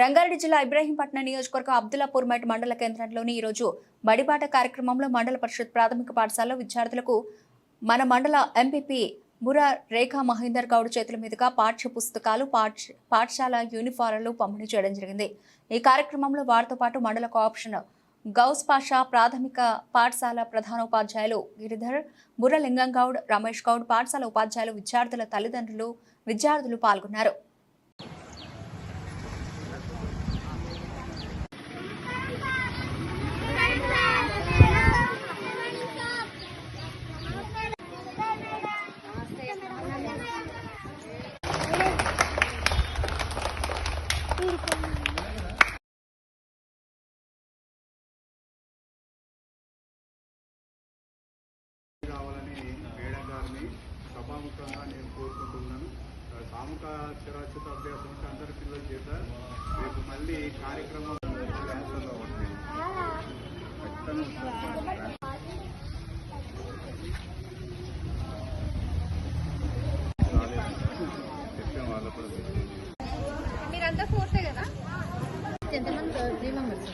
రంగారెడ్డి జిల్లా ఇబ్రహీంపట్నం నియోజకవర్గం అబ్దుల్లాపూర్ మెట్ మండల కేంద్రంలోని ఈరోజు బడిబాట కార్యక్రమంలో మండల పరిషత్ ప్రాథమిక పాఠశాలలో విద్యార్థులకు మన మండల ఎంపీపీ బుర్రా రేఖా మహేందర్ గౌడ్ చేతుల మీదుగా పాఠ్య పుస్తకాలు పాఠశాల యూనిఫారాలు పంపిణీ చేయడం జరిగింది। ఈ కార్యక్రమంలో వారితో పాటు మండల కోఆప్షన్ గౌస్ పాషా ప్రాథమిక పాఠశాల ప్రధానోపాధ్యాయులు గిరిధర్ బుర్ర లింగం గౌడ్ రమేష్ గౌడ్ పాఠశాల ఉపాధ్యాయులు విద్యార్థుల తల్లిదండ్రులు విద్యార్థులు పాల్గొన్నారు। సభాముఖంగా నేను కోరుకుంటున్నాను। సామూహిక అక్షరాస్యత అభ్యాసం అంటే అందరి పిల్లల చేత రేపు మళ్ళీ కార్యక్రమం మీరంతా ఫోర్తే కదా, ఎంతమంది 3 మెంబర్స్